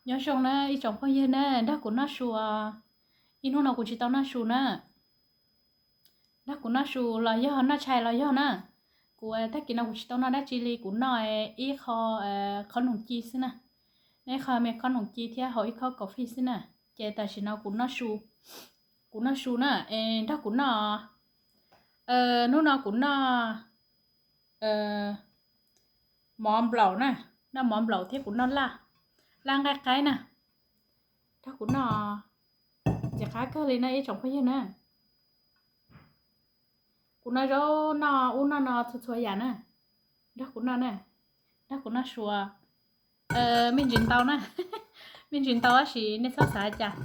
nhớ xong nè ý chồng phong yên nè đã cũng nó sùa in hôm nào cũng chỉ tao nó sùa nè đã cũng nó sùa là do nó chạy là do nè của ta kia nào cũng chỉ tao nó đã chỉ li cũng nói ý kho nồng chi xí nè nãy kho mẹ kho nồng chi thì hỏi kho cà phê xí nè chạy ta chỉ nào cũng nó sùa nè đã cũng nó nó cũng nó mỏm lẩu nè nó mỏm lẩu thế cũng nó là cái nè đã cũng nó chả khá cơ lên này chồng phải nè cũng nói rồi nó uống nó thôi thôi vậy nè đó cũng nó sủa mình chuyển tàu nè mình chuyển tàu á chỉ nên sao xài chả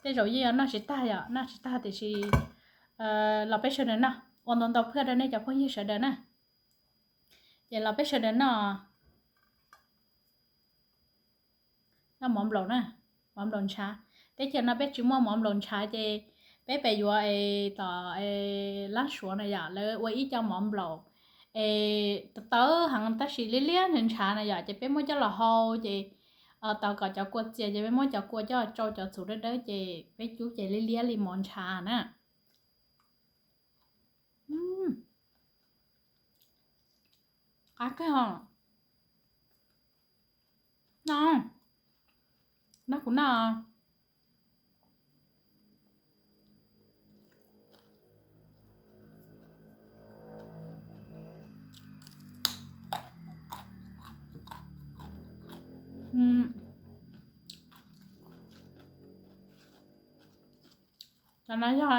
thế rồi giờ nó chỉ ta thì chỉเราไปเฉยๆนะวันตอนต่อเพื่อนเดินเนี่ยจะพ่อยี่เฉยๆนะเดี๋ยวเราไปเฉยๆนะnó mỏm lộn nè mỏm lộn chả thế giờ nó biết chúng mỏm lộn chả thì bé bé vừa tờ lá sủa này giờ lấy quay ít cho mỏm lộn tớ hàng ta chỉ lý nên chả này giờ thì bé mới cho là hô thì tao có cho cô chị thì bé mới cho cô cho số đó thì bé chú chị lý món chả nè cái hả nó cũng nào cho nó cho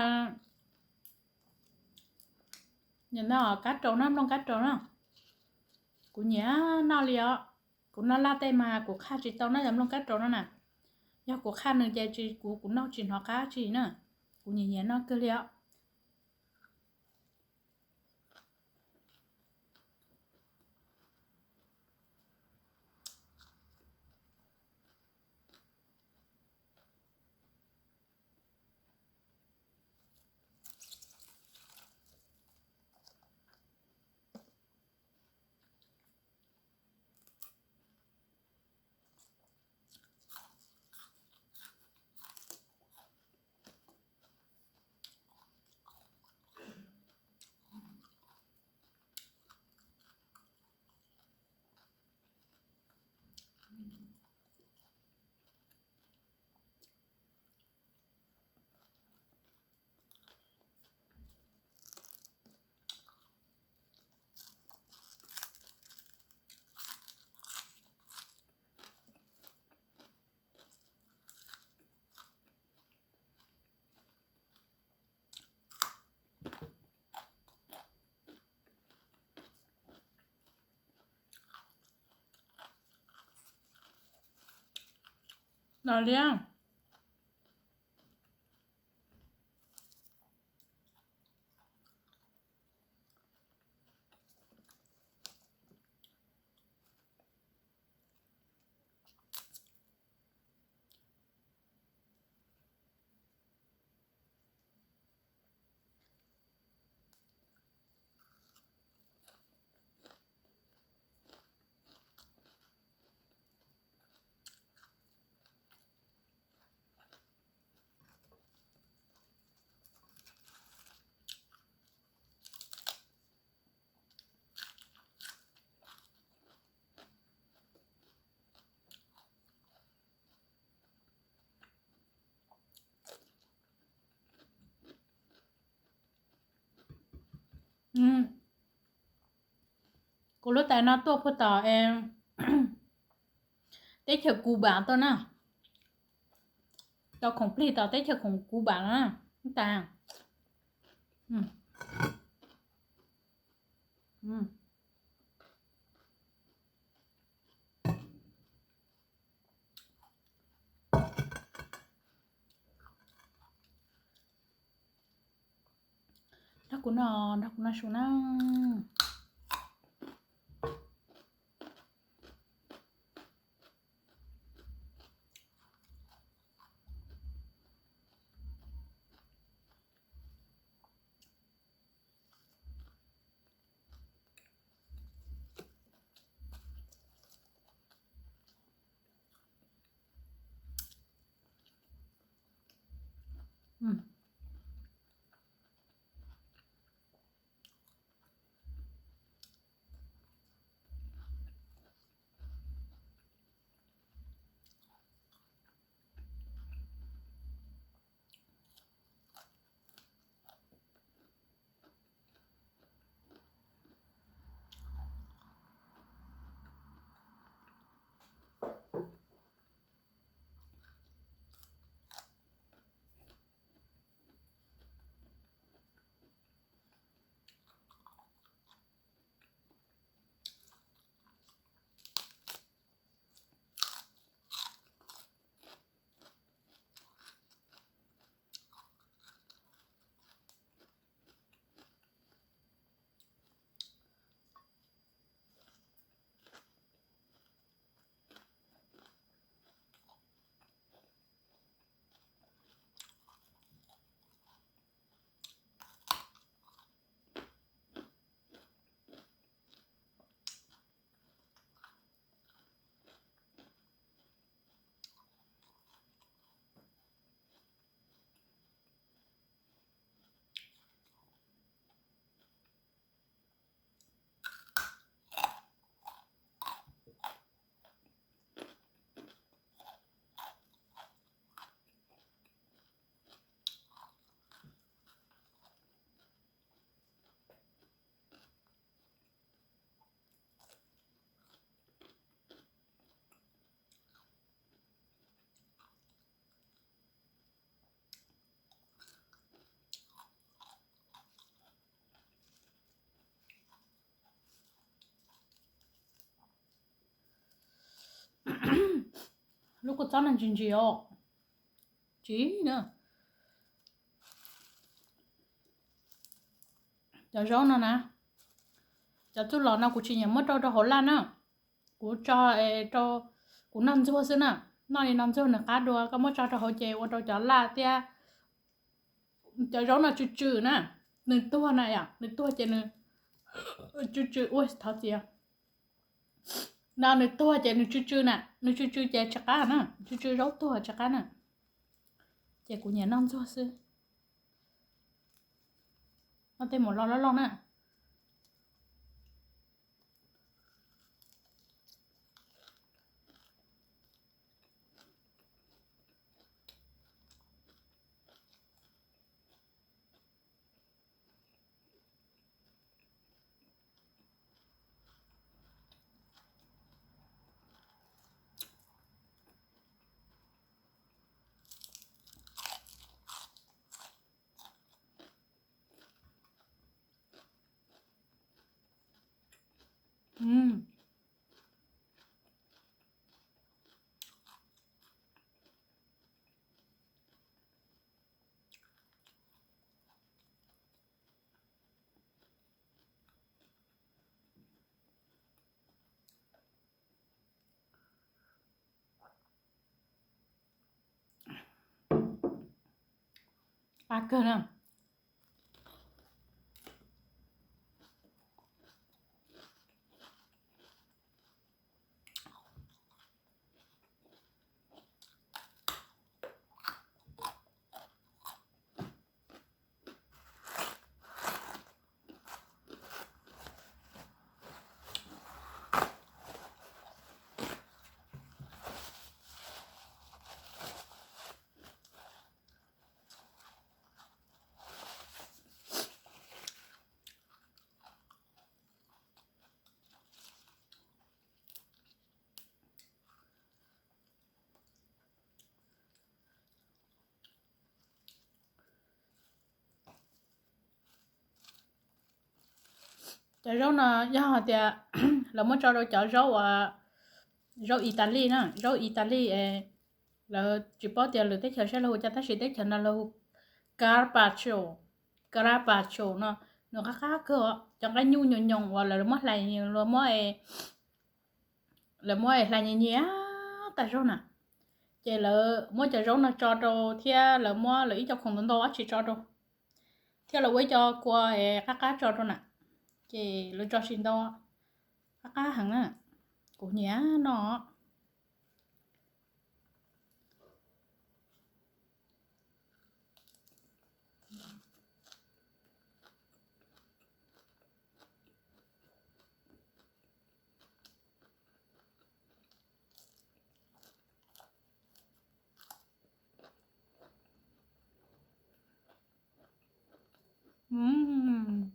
nhìn nó cá trâu nó long cá trâu nó cũng nhớ nó liền cũng nó la tay mà của kha chỉ tao nó làm long cá trâu nó nè do của kha nương chơi chỉ của nó chỉ họ cá chỉ nữa cũng nhớ nó cứ liền 哪里啊？cô lúc tại nó tua phụ tỏ em tế chờ cú bản tôi nè tao không plei tao tế chờ không cú bản nè ta đó cũng nó xuống nó lúc có cháu là gì ồ chỉ nữa giờ rau nó nè giờ chú lò nào cũng chỉ nhận mất cho Hồ Lan á cũng cho cũng nằm chỗ xí nè nói nằm chỗ nè cá đua có mất cho Hồ Chè và cho la tia giờ rau nó chữ nè nửa tua này à nửa tua chè nửa chữ ui tháo chè nào nửa tua chè nửa chữ nè nửa chữ chè chắc cá nè chữ rau tua chắc cá nè chè cũng nhận nằm chỗ xí nó tên một lo nè cơ nè chả rau nè do thì là mới cho đâu chả rau rau Italy nè rau Italy là chỉ bảo tiền là tết chờ sẽ là cho ta sẽ tết chờ là carpaccio carpaccio nó khác cơ chẳng cái nhu nhon nhon hoặc là mất lại là mới là nhẹ tại rau nè chỉ là mới chả rau nó cho đâu thì là mới lấy cho không đâu chỉ cho đâu thì là quay cho qua các cho đâu nè chị lựa cho xin to các hàng á của nhá nó Ừm.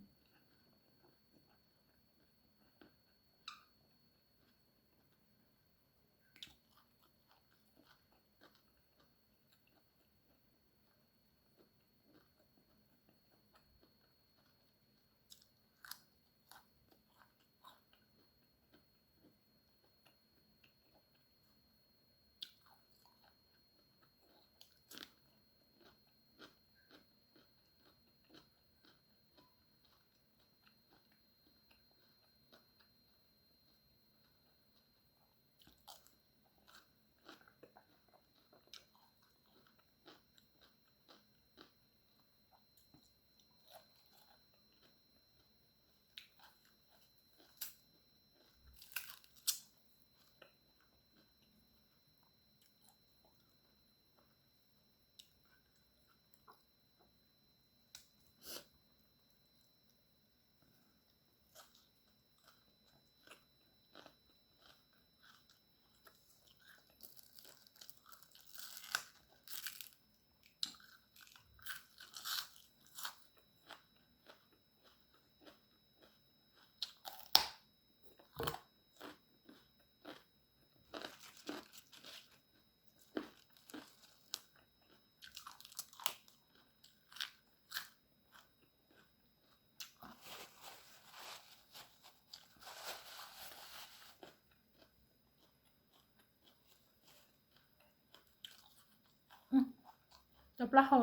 จะปลาเขา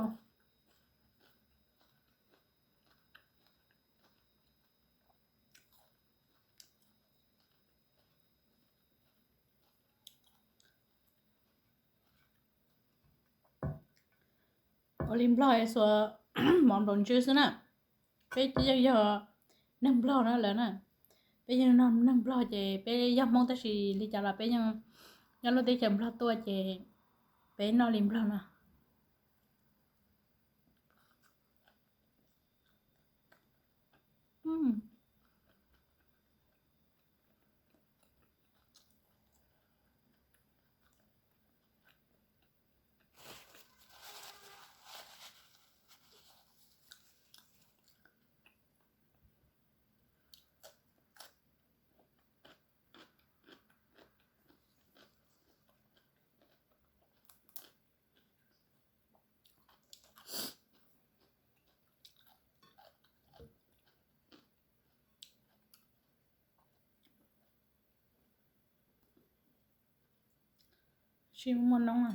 อลิมปลายสัวหมอนดนชื่อซินะไปเยอะๆนั่งปลานั่นแหละนะไปยังนั่งปลาเจไปยังมองแต่สิลิจาระไปยังเราได้จำปลาตัวเจไปนอนลิมปลานะชิมมันน้องอ่ะ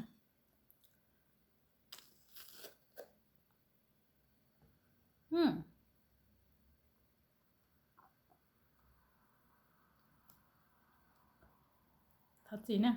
ทัดสินะ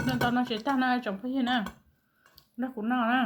นั่นตอนนั้นเสียตาหน้าจงพี่นะรักคุณน้านะ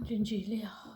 真治了。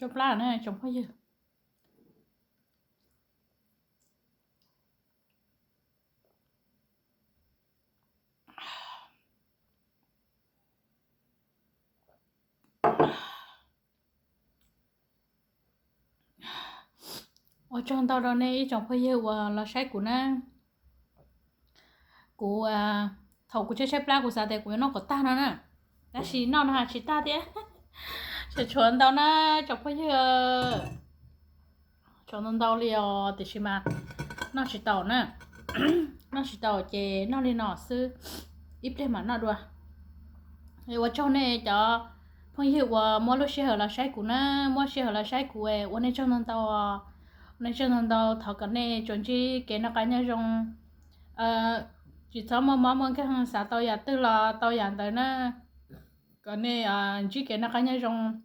chồng pla này chồng bao giờ ở trong tao đó này chồng bao giờ là sai của nó của thầu của chơi pla của sao để của nó có ta nó nè đã xí nó chỉ ta thế sẽ chuẩn tao nó chồng bao giờ chọn tao liều thì mà nó chỉ tao nè nó chỉ tao chè nó đi nọ sư ít lên mà nó đùa thì ở trong này cho phong hiệu mua lúc xe là sai của nó mua xe là sai của ở này trong tao này trong tao thằng cái này chuẩn chỉ cái nó cái nhau trong chỉ cho mà cái hàng xã tao giờ tức là tao giờ tới nó cái này chỉ cái nó cái nhau trong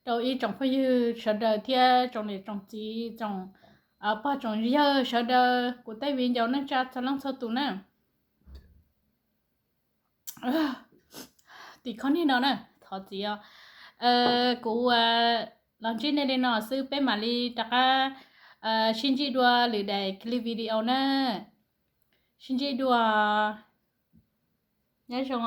đầu ý trong phong hiệu sợ đời thia trong này trong chỉ trong ba trong giờ sợ đời của tây viên giờ nó cho lăng sao tụ nè thì con đi nó nè thọ gì cụ làm chuyện này để nó sư bé mà đi đặt xin chị đua lì đại clip video nè xin chị đua nhớ chồng